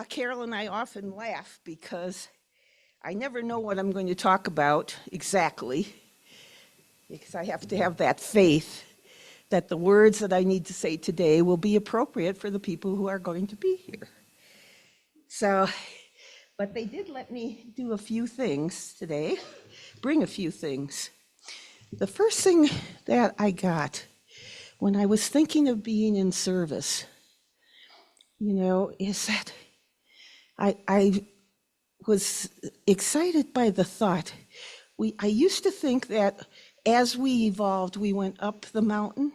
Carol and I often laugh because I never know what I'm going to talk about exactly, because I have to have that faith that the words that I need to say today will be appropriate for the people who are going to be here. So, but they did let me do a few things today, bring a few things. The first thing that I got when I was thinking of being in service, is that I was excited by the thought. I used to think that as we evolved, we went up the mountain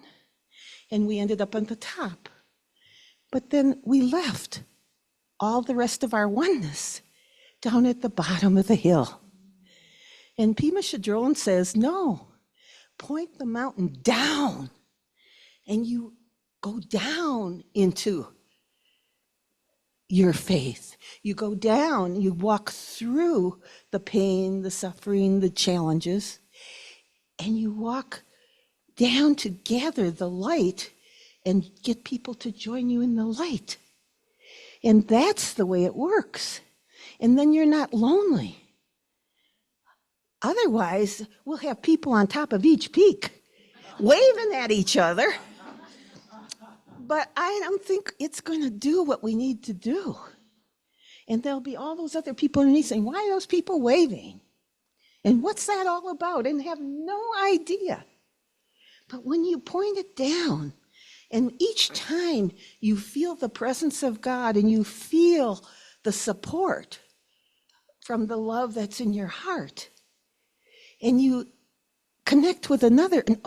and we ended up on the top. But then we left all the rest of our oneness down at the bottom of the hill. And Pema Chödrön says, no, point the mountain down and you go down into your faith. You go down, you walk through the pain, the suffering, the challenges, and you walk down to gather the light and get people to join you in the light. And that's the way it works. And then you're not lonely. Otherwise, we'll have people on top of each peak waving at each other. But I don't think it's going to do what we need to do. And there'll be all those other people underneath saying, why are those people waving? And what's that all about? And have no idea. But when you point it down, and each time you feel the presence of God and you feel the support from the love that's in your heart, and you connect with another, and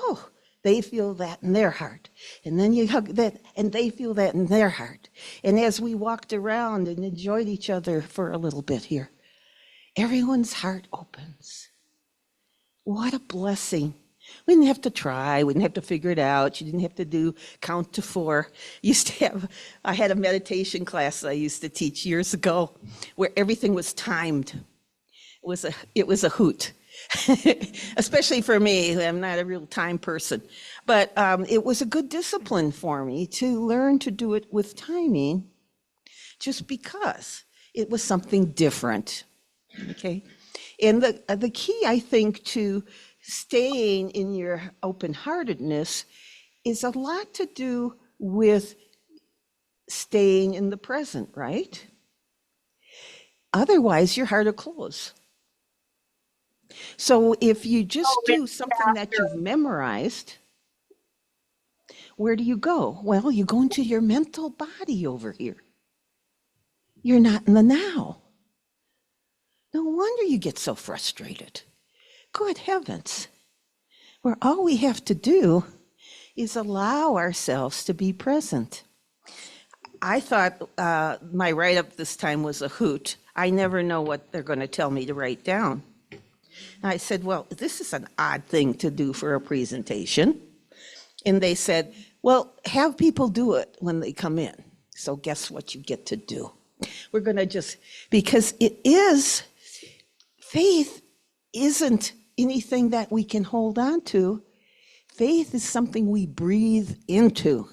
they feel that in their heart. And then you hug that, and they feel that in their heart. And as we walked around and enjoyed each other for a little bit here, everyone's heart opens. What a blessing. We didn't have to try. We didn't have to figure it out. You didn't have to do count to 4. I had a meditation class I used to teach years ago where everything was timed. It was a hoot. Especially for me, I'm not a real time person. But it was a good discipline for me to learn to do it with timing, just because it was something different. Okay? And the key, I think, to staying in your open-heartedness is a lot to do with staying in the present, right? Otherwise, your heart will close. So if you just do something that you've memorized, where do you go? Well, you go into your mental body over here. You're not in the now. No wonder you get so frustrated. Good heavens. Where all we have to do is allow ourselves to be present. I thought my write-up this time was a hoot. I never know what they're going to tell me to write down. I said, well, this is an odd thing to do for a presentation. And they said, well, have people do it when they come in. So guess what you get to do? We're going to because faith isn't anything that we can hold on to. Faith is something we breathe into.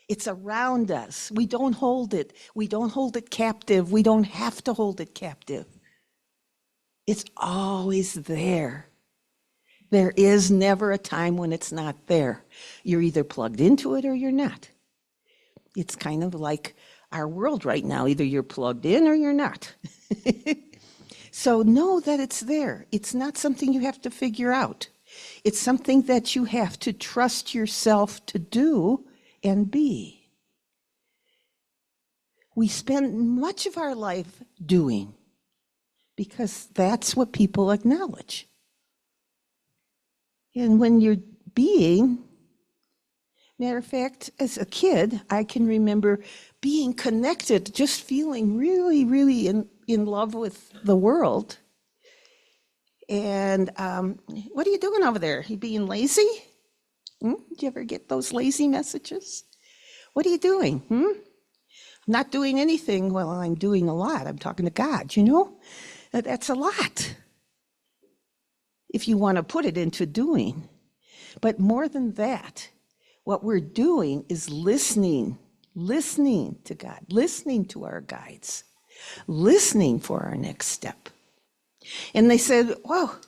It's around us. We don't hold it. We don't hold it captive. We don't have to hold it captive. It's always there. There is never a time when it's not there. You're either plugged into it or you're not. It's kind of like our world right now. Either you're plugged in or you're not. So know that it's there. It's not something you have to figure out. It's something that you have to trust yourself to do and be. We spend much of our life doing, because that's what people acknowledge. And when you're being, matter of fact, as a kid, I can remember being connected, just feeling really, really in love with the world. And what are you doing over there? You being lazy? Did you ever get those lazy messages? What are you doing? I'm not doing anything. Well, I'm doing a lot. I'm talking to God, That's a lot, if you want to put it into doing. But more than that, what we're doing is listening listening to God, listening to our guides, listening for our next step. And they said, well,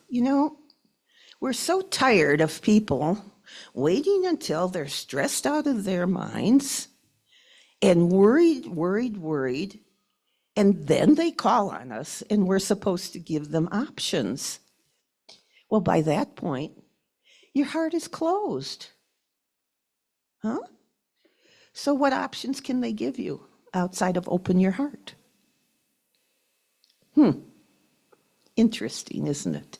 we're so tired of people waiting until they're stressed out of their minds and worried, and then they call on us and we're supposed to give them options. Well, by that point, your heart is closed. Huh? So what options can they give you outside of open your heart? Interesting, isn't it?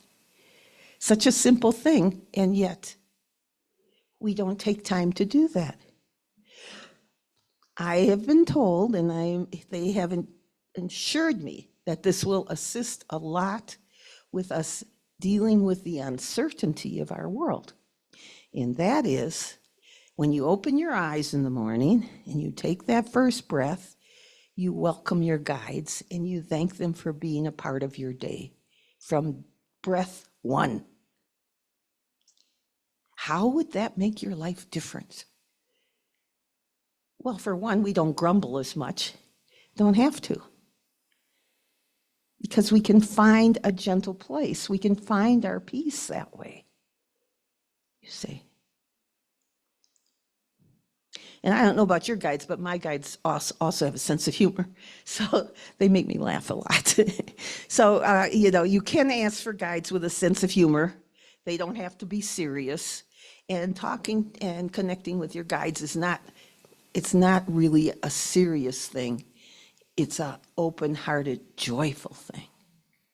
Such a simple thing, and yet we don't take time to do that. I have been told, and they have assured me that this will assist a lot with us dealing with the uncertainty of our world. And that is, when you open your eyes in the morning and you take that first breath, you welcome your guides and you thank them for being a part of your day from breath one. How would that make your life different? Well, for one, we don't grumble as much. Don't have to. Because we can find a gentle place. We can find our peace that way. You see. And I don't know about your guides, but my guides also have a sense of humor. So they make me laugh a lot. So, you can ask for guides with a sense of humor. They don't have to be serious. And talking and connecting with your guides it's not really a serious thing. It's an open-hearted, joyful thing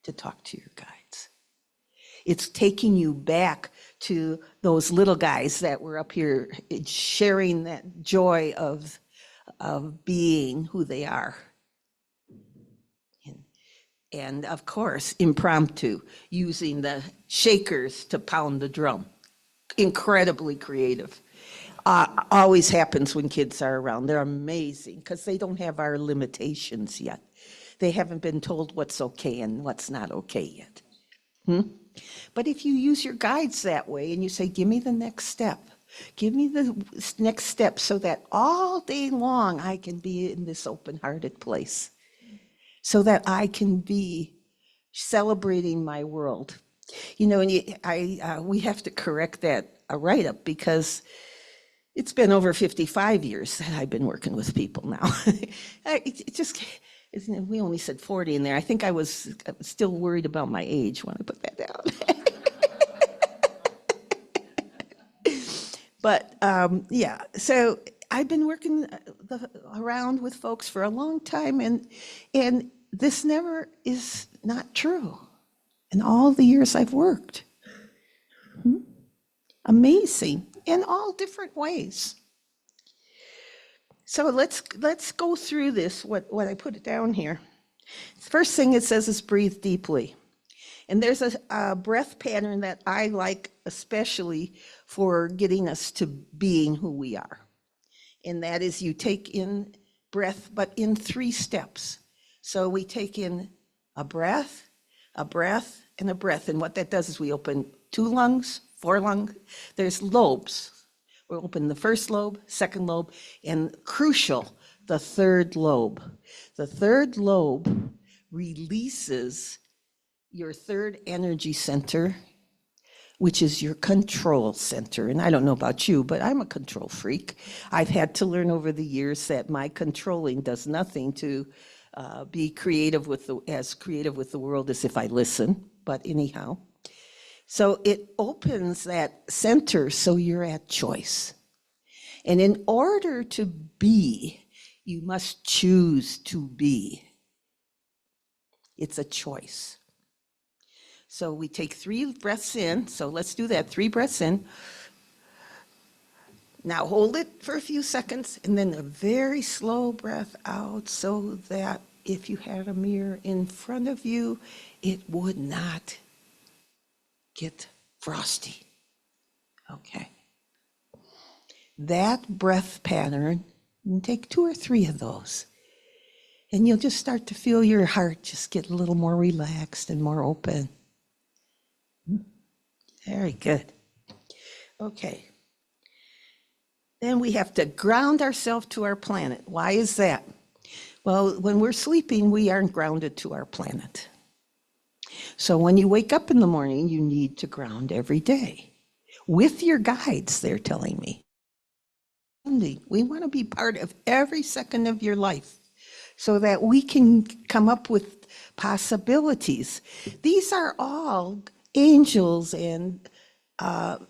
to talk to your guides. It's taking you back to those little guys that were up here sharing that joy of being who they are. And of course, impromptu, using the shakers to pound the drum. Incredibly creative. Always happens when kids are around. They're amazing because they don't have our limitations yet. They haven't been told what's okay and what's not okay yet. But if you use your guides that way and you say, give me the next step, give me the next step so that all day long I can be in this open-hearted place, so that I can be celebrating my world. And we have to correct that write-up because it's been over 55 years that I've been working with people now. We only said 40 in there. I think I was still worried about my age when I put that down. But so I've been working around with folks for a long time, and this never is not true in all the years I've worked. Amazing, in all different ways. So let's go through this, what I put it down here. The first thing it says is breathe deeply. And there's a breath pattern that I like especially for getting us to being who we are. And that is you take in breath, but in 3 steps. So we take in a breath, and a breath. And what that does is we open 2 lungs, 4 lungs. There's lobes. We open the first lobe, second lobe, and crucial, the third lobe. The third lobe releases your third energy center, which is your control center. And I don't know about you, but I'm a control freak. I've had to learn over the years that my controlling does nothing to be as creative with the world as if I listen. But anyhow, so it opens that center so you're at choice. And in order to be, you must choose to be. It's a choice. So we take 3 breaths in. So let's do that. 3 breaths in. Now hold it for a few seconds and then a very slow breath out so that if you had a mirror in front of you, it would not get frosty. Okay. That breath pattern, and take 2 or 3 of those, and you'll just start to feel your heart just get a little more relaxed and more open. Very good. Okay. Then we have to ground ourselves to our planet. Why is that? Well, when we're sleeping, we aren't grounded to our planet. So when you wake up in the morning, you need to ground every day. With your guides, they're telling me. We want to be part of every second of your life so that we can come up with possibilities. These are all angels and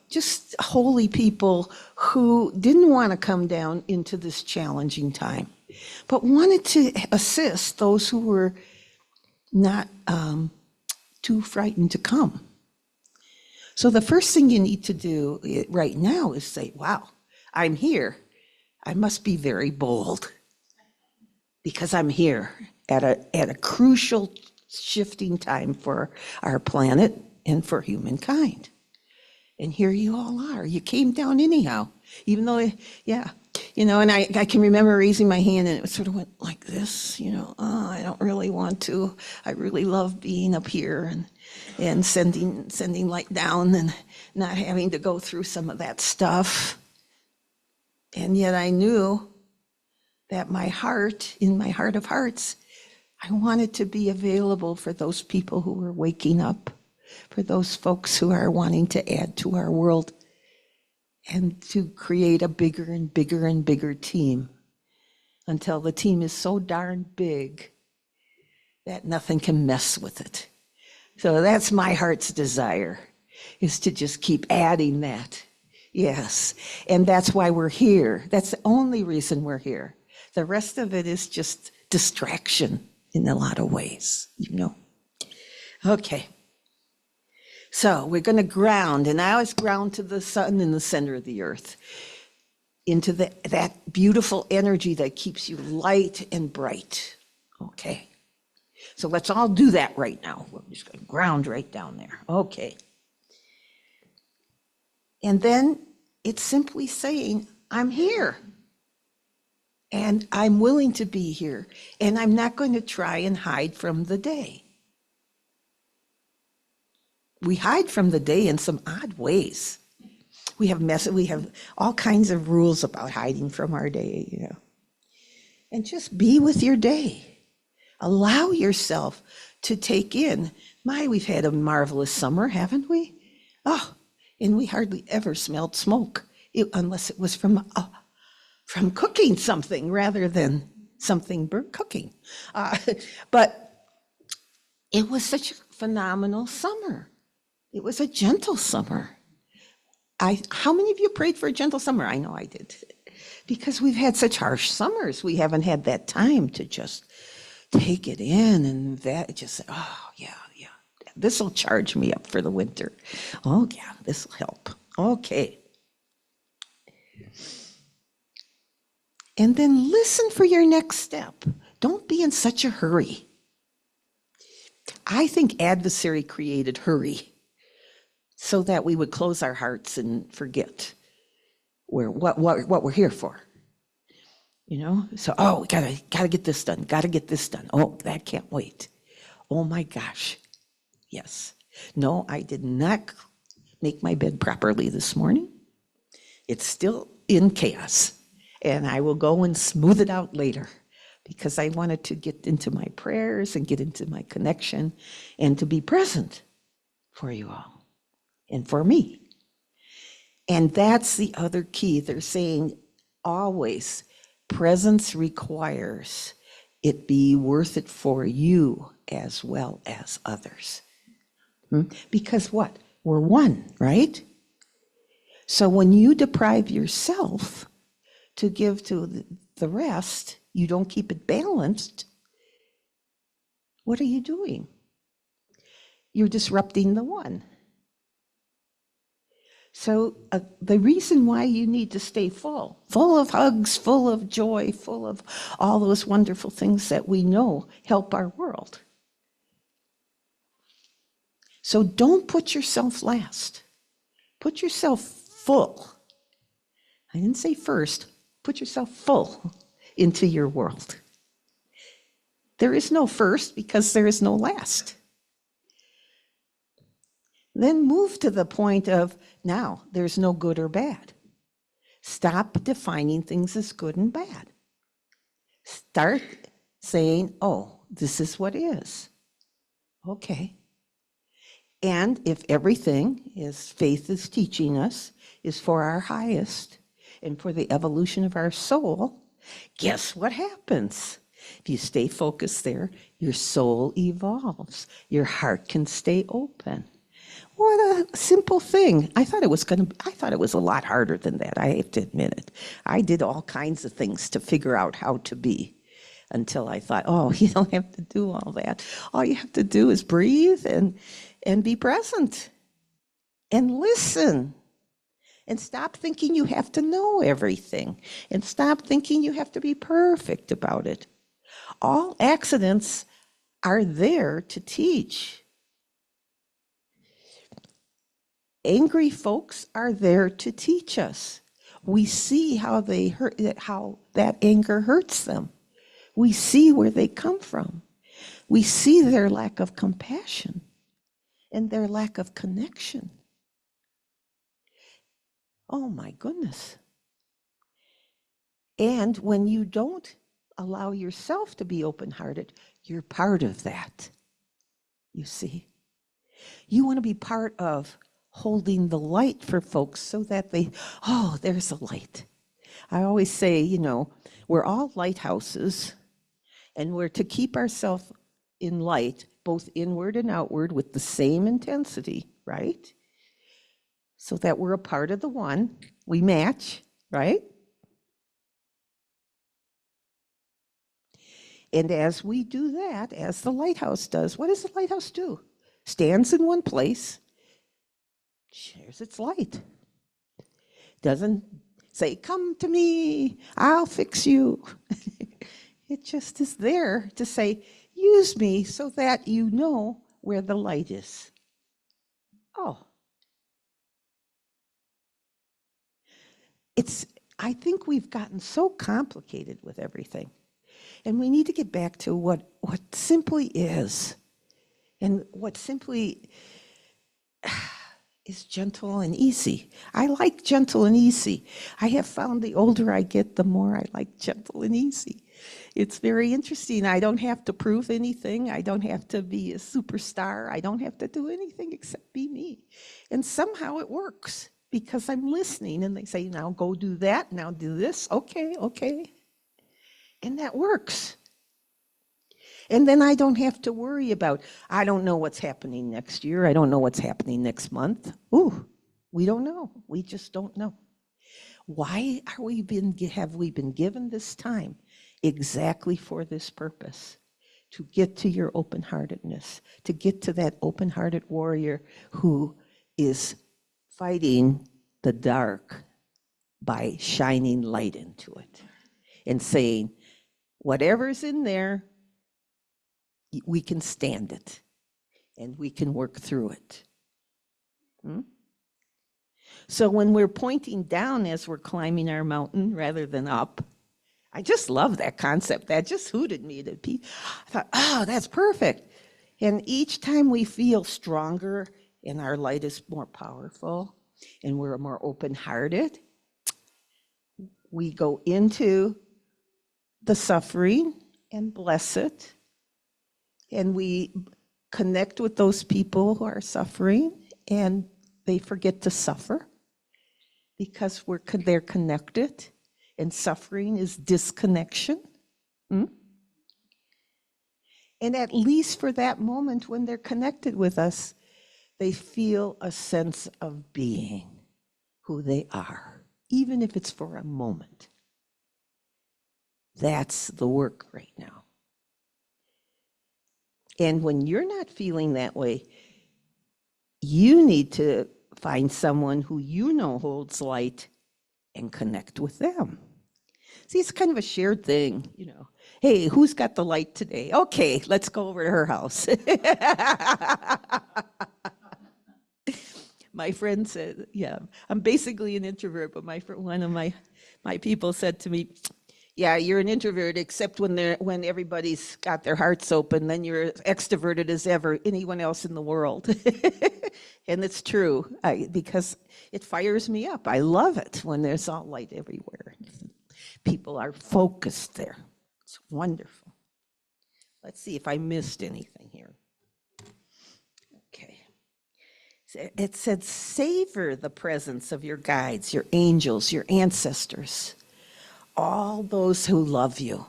just holy people who didn't want to come down into this challenging time, but wanted to assist those who were not too frightened to come. So the first thing you need to do right now is say, wow, I'm here. I must be very bold because I'm here at a crucial shifting time for our planet and for humankind. And here you all are. You came down anyhow, even though, yeah. And I can remember raising my hand and it sort of went like this, oh, I don't really want to. I really love being up here and sending light down and not having to go through some of that stuff. And yet I knew that in my heart of hearts, I wanted to be available for those people who were waking up, for those folks who are wanting to add to our world and to create a bigger and bigger and bigger team until the team is so darn big that nothing can mess with it. So that's my heart's desire, is to just keep adding that. Yes, and that's why we're here. That's the only reason we're here. The rest of it is just distraction in a lot of ways, Okay. So we're going to ground, and I always ground to the sun in the center of the earth, into that beautiful energy that keeps you light and bright. Okay. So let's all do that right now. We're just going to ground right down there. Okay. And then it's simply saying, I'm here. And I'm willing to be here. And I'm not going to try and hide from the day. We hide from the day in some odd ways. We have all kinds of rules about hiding from our day, And just be with your day. Allow yourself to take in. We've had a marvelous summer, haven't we? Oh, and we hardly ever smelled smoke, unless it was from cooking something rather than something cooking. But it was such a phenomenal summer. It was a gentle summer. How many of you prayed for a gentle summer? I know I did. Because we've had such harsh summers. We haven't had that time to just take it in and yeah. This will charge me up for the winter. Oh yeah, this will help. Okay. And then listen for your next step. Don't be in such a hurry. I think adversary created hurry so that we would close our hearts and forget what we're here for. So, we gotta get this done, gotta get this done. Oh, that can't wait. Oh my gosh. Yes. No, I did not make my bed properly this morning. It's still in chaos. And I will go and smooth it out later because I wanted to get into my prayers and get into my connection and to be present for you all and for me. And that's the other key. They're saying always presence requires it be worth it for you as well as others. Because what? We're one, right? So when you deprive yourself to give to the rest, you don't keep it balanced. What are you doing? You're disrupting the one. So the reason why you need to stay full of hugs, full of joy, full of all those wonderful things that we know help our world. So don't put yourself last. Put yourself full. I didn't say first. Put yourself full into your world. There is no first because there is no last. Then move to the point of now there's no good or bad. Stop defining things as good and bad. Start saying, oh, this is what is. Okay. And if everything, as faith is teaching us, is for our highest and for the evolution of our soul, guess what happens? If you stay focused there, your soul evolves. Your heart can stay open. What a simple thing. I thought it was a lot harder than that. I have to admit it. I did all kinds of things to figure out how to be until I thought, oh, you don't have to do all that. All you have to do is breathe and be present and listen. And stop thinking you have to know everything. And stop thinking you have to be perfect about it. All accidents are there to teach. Angry folks are there to teach us. We see how that anger hurts them. We see where they come from. We see their lack of compassion and their lack of connection. Oh my goodness. And when you don't allow yourself to be open-hearted, you're part of that. You see? You want to be part of holding the light for folks so that there's a light. I always say, we're all lighthouses, and we're to keep ourselves in light, both inward and outward, with the same intensity, right? So that we're a part of the one. We match, right? And as we do that, as the lighthouse does, what does the lighthouse do? Stands in one place, shares its light. Doesn't say, come to me, I'll fix you. It just is there to say, use me so that you know where the light is. Oh. I think we've gotten so complicated with everything. And we need to get back to what simply is. And what simply is gentle and easy. I like gentle and easy. I have found the older I get, the more I like gentle and easy. It's very interesting. I don't have to prove anything. I don't have to be a superstar. I don't have to do anything except be me. And somehow it works because I'm listening and they say, now go do that, now do this. Okay. And that works. And then I don't have to worry about, I don't know what's happening next year. I don't know what's happening next month. Ooh, we don't know. We just don't know. Why have we been given this time? Exactly for this purpose. To get to your open-heartedness. To get to that open-hearted warrior who is fighting the dark by shining light into it. And saying, whatever's in there, we can stand it and we can work through it. So when we're pointing down as we're climbing our mountain rather than up, I just love that concept. That just hooted me to pieces. I thought, oh, that's perfect. And each time we feel stronger and our light is more powerful and we're more open-hearted, we go into the suffering and bless it. And we connect with those people who are suffering, and they forget to suffer because they're connected, and suffering is disconnection. And at least for that moment when they're connected with us, they feel a sense of being who they are, even if it's for a moment. That's the work right now. And when you're not feeling that way, you need to find someone who you know holds light and connect with them. See, it's kind of a shared thing, Hey, who's got the light today? Okay, let's go over to her house. My friend said, I'm basically an introvert, but one of my people said to me, Yeah, you're an introvert, except when everybody's got their hearts open, then you're as extroverted as ever, anyone else in the world. And it's true, because it fires me up. I love it when there's all light everywhere. People are focused there. It's wonderful. Let's see if I missed anything here. Okay. It said, savor the presence of your guides, your angels, your ancestors, all those who love you.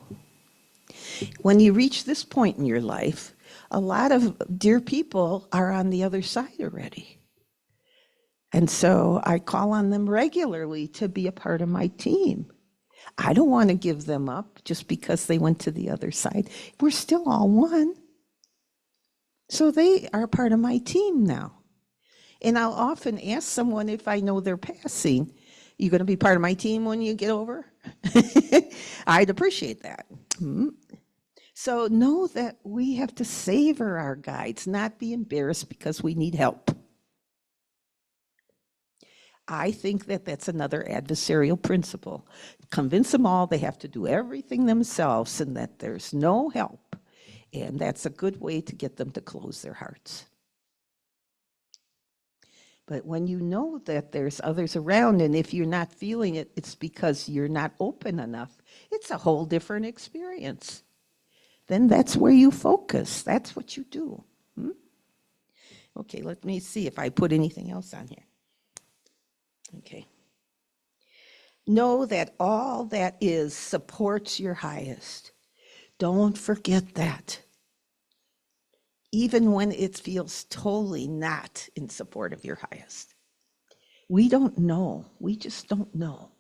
When you reach this point in your life, a lot of dear people are on the other side already. And so I call on them regularly to be a part of my team. I don't want to give them up just because they went to the other side. We're still all one. So they are part of my team now. And I'll often ask someone if I know they're passing, you going to be part of my team when you get over? I'd appreciate that. So know that we have to savor our guides, not be embarrassed because we need help. I think that that's another adversarial principle. Convince them all they have to do everything themselves and that there's no help. And that's a good way to get them to close their hearts. But when you know that there's others around, and if you're not feeling it, it's because you're not open enough. It's a whole different experience. Then that's where you focus. That's what you do. Okay, let me see if I put anything else on here. Okay. Know that all that is supports your highest. Don't forget that. Even when it feels totally not in support of your highest. We don't know. We just don't know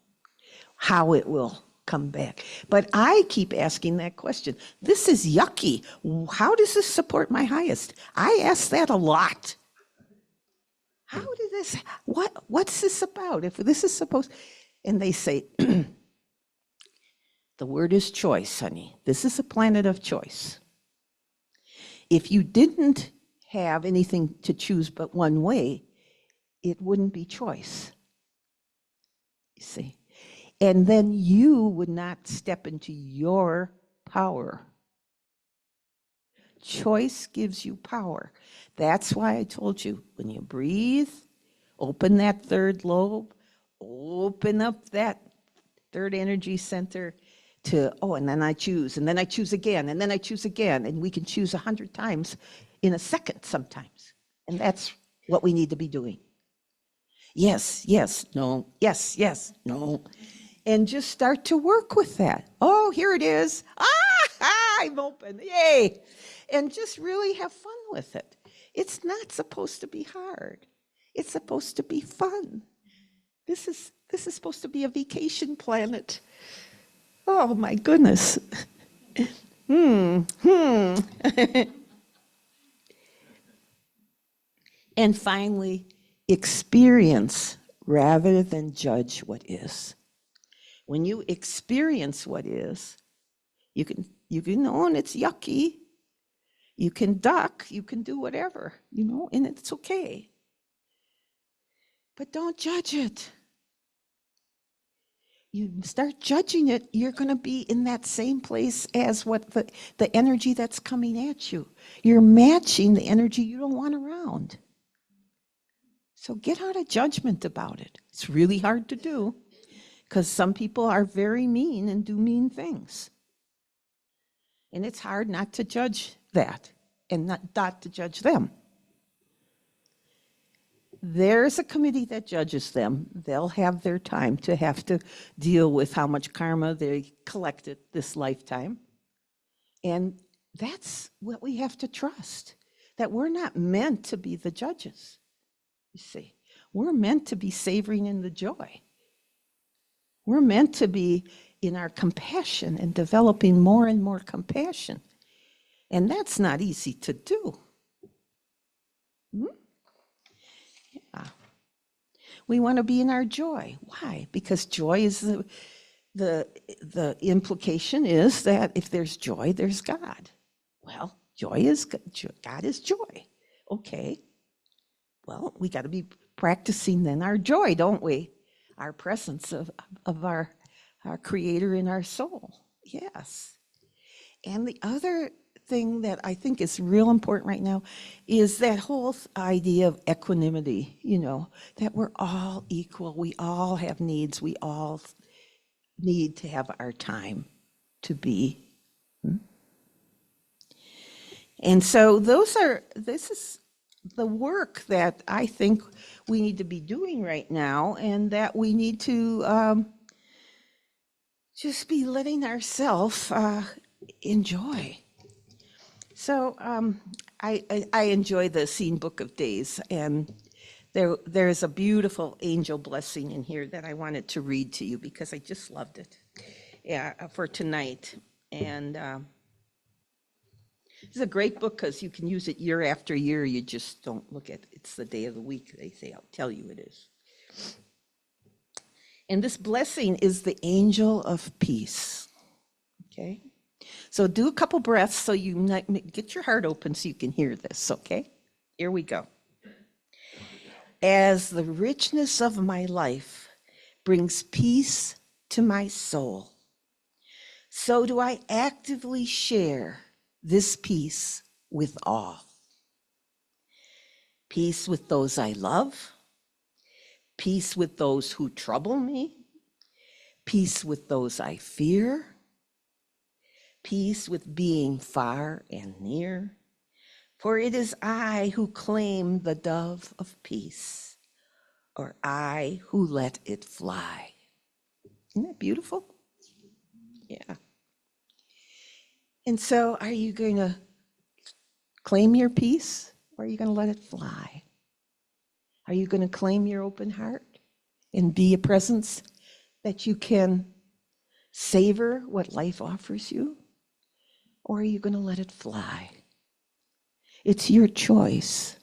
how it will come back. But I keep asking that question. This is yucky. How does this support my highest? I ask that a lot. How did this, what's this about? If this is supposed, and they say, the word is choice, honey. This is a planet of choice. If you didn't have anything to choose but one way, it wouldn't be choice. You see? And then you would not step into your power. Choice gives you power. That's why I told you, when you breathe, open that third lobe, open up that third energy center to, and then I choose, and then I choose again, and then I choose again, and we can choose 100 times in a second sometimes. And that's what we need to be doing. Yes, yes, no, yes, yes, no. And just start to work with that. Oh, here it is. I'm open. Yay. And just really have fun with it. It's not supposed to be hard. It's supposed to be fun. This is supposed to be a vacation planet. Oh my goodness. And finally, experience rather than judge what is. When you experience what is, you can own it's yucky. You can duck, you can do whatever, and it's okay. But don't judge it. You start judging it, you're going to be in that same place as what the energy that's coming at you. You're matching the energy you don't want around. So get out of judgment about it. It's really hard to do because some people are very mean and do mean things. And it's hard not to judge that and not to judge them. There's a committee that judges them. They'll have their time to have to deal with how much karma they collected this lifetime. And that's what we have to trust, that we're not meant to be the judges, you see. We're meant to be savoring in the joy. We're meant to be in our compassion and developing more and more compassion. And that's not easy to do. Yeah. We want to be in our joy. Why? Because joy is the implication is that if there's joy, there's God. Well, God is joy. Okay. Well, we got to be practicing then our joy, don't we? Our presence of our our creator in our soul. Yes. And the other thing that I think is real important right now is that whole idea of equanimity, that we're all equal. We all have needs. We all need to have our time to be. And so this is the work that I think we need to be doing right now, and that we need to just be letting ourselves enjoy. So I enjoy the Scene Book of Days, and there's a beautiful angel blessing in here that I wanted to read to you because I just loved it for tonight. And it's a great book because you can use it year after year. You just don't look at it's the day of the week, they say. I'll tell you it is. And this blessing is the angel of peace. Okay? So do a couple breaths so you get your heart open so you can hear this, okay? Here we go. As the richness of my life brings peace to my soul, so do I actively share this peace with all. Peace with those I love, peace with those who trouble me, peace with those I fear, peace with being far and near, for it is I who claim the dove of peace, or I who let it fly. Isn't that beautiful? Yeah. And so are you going to claim your peace, or are you going to let it fly? Are you going to claim your open heart and be a presence that you can savor what life offers you? Or are you going to let it fly? It's your choice.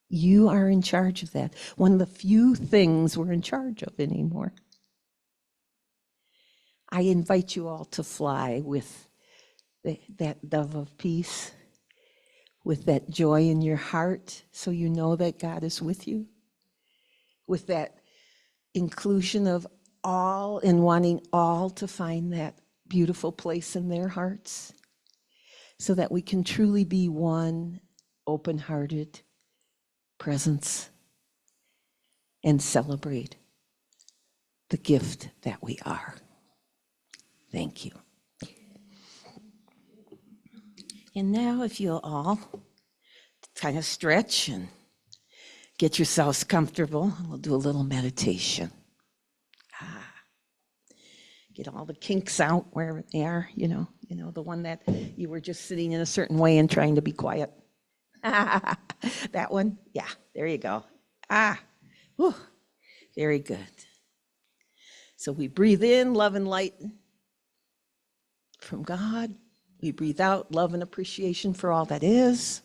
You are in charge of that. One of the few things we're in charge of anymore. I invite you all to fly with that dove of peace, with that joy in your heart, so you know that God is with you, with that inclusion of all and wanting all to find that beautiful place in their hearts, so that we can truly be one open-hearted presence and celebrate the gift that we are. Thank you. And now if you'll all kind of stretch and get yourselves comfortable, we'll do a little meditation. Get all the kinks out wherever they are, the one that you were just sitting in a certain way and trying to be quiet. That one? Yeah, there you go. Whew, very good. So we breathe in love and light from God. We breathe out love and appreciation for all that is.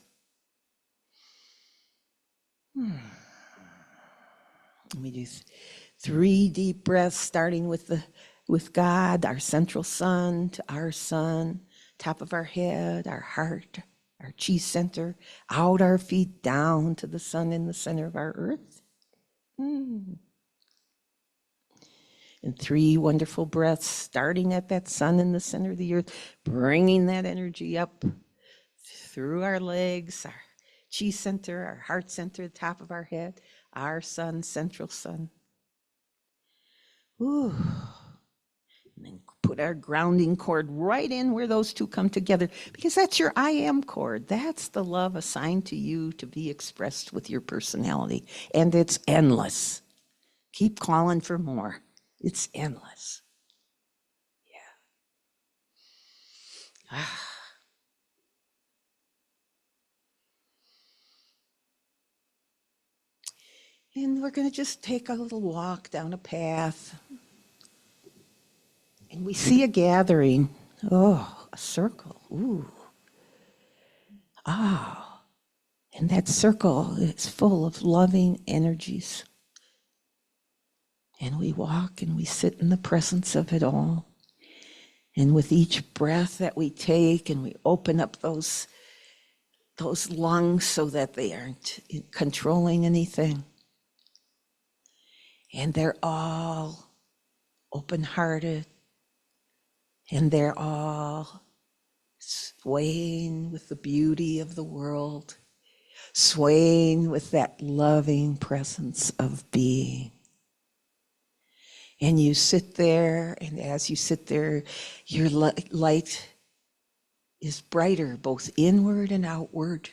We do 3 deep breaths, starting with God, our central sun, to our sun, top of our head, our heart, our chi center, out our feet, down to the sun in the center of our earth. And 3 wonderful breaths, starting at that sun in the center of the earth, bringing that energy up through our legs, our chi center, our heart center, the top of our head, our sun, central sun. Ooh. And then put our grounding cord right in where those two come together, because that's your I am cord. That's the love assigned to you to be expressed with your personality. And it's endless. Keep calling for more. It's endless. Yeah. And we're going to just take a little walk down a path. And we see a gathering. Oh, a circle. Ooh. Ah. And that circle is full of loving energies. And we walk and we sit in the presence of it all. And with each breath that we take, and we open up those lungs so that they aren't controlling anything. And they're all open-hearted, and they're all swaying with the beauty of the world, swaying with that loving presence of being. And you sit there, and as you sit there, your light is brighter, both inward and outward.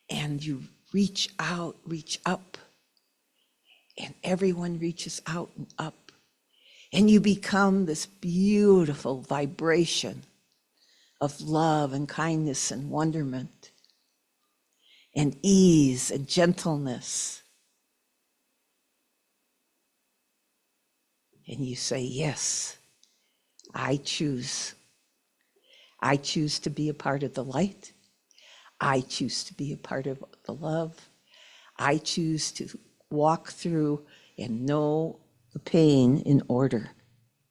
And you reach out, reach up, and everyone reaches out and up. And you become this beautiful vibration of love and kindness and wonderment and ease and gentleness. And you say, yes, I choose. I choose to be a part of the light. I choose to be a part of the love. I choose to walk through and know the pain in order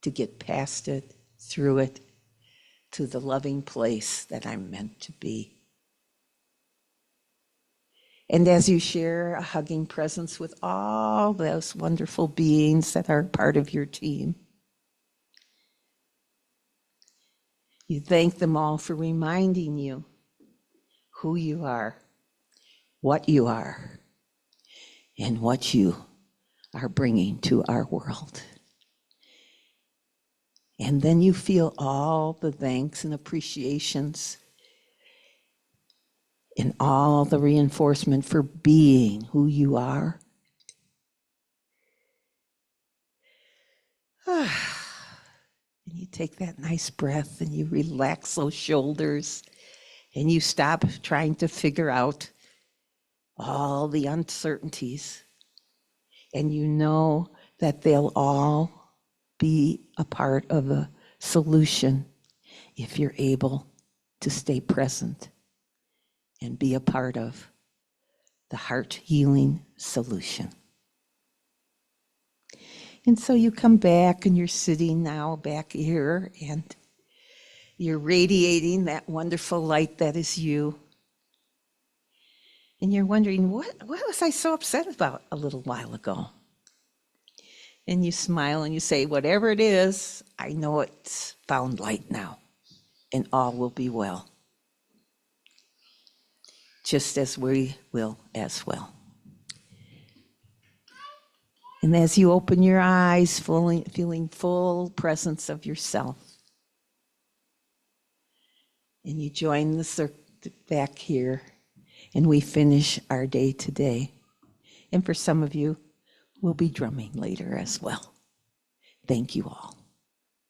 to get past it, through it, to the loving place that I'm meant to be. And as you share a hugging presence with all those wonderful beings that are part of your team, you thank them all for reminding you who you are, what you are, and what you are bringing to our world. And then you feel all the thanks and appreciations and all the reinforcement for being who you are. And you take that nice breath and you relax those shoulders and you stop trying to figure out all the uncertainties. And you know that they'll all be a part of the solution if you're able to stay present and be a part of the heart healing solution. And so you come back and you're sitting now back here and you're radiating that wonderful light that is you. And you're wondering, what was I so upset about a little while ago? And you smile and you say, whatever it is, I know it's found light now and all will be well. Just as we will as well. And as you open your eyes, feeling full presence of yourself, and you join the circle back here, and we finish our day today. And for some of you, we'll be drumming later as well. Thank you all.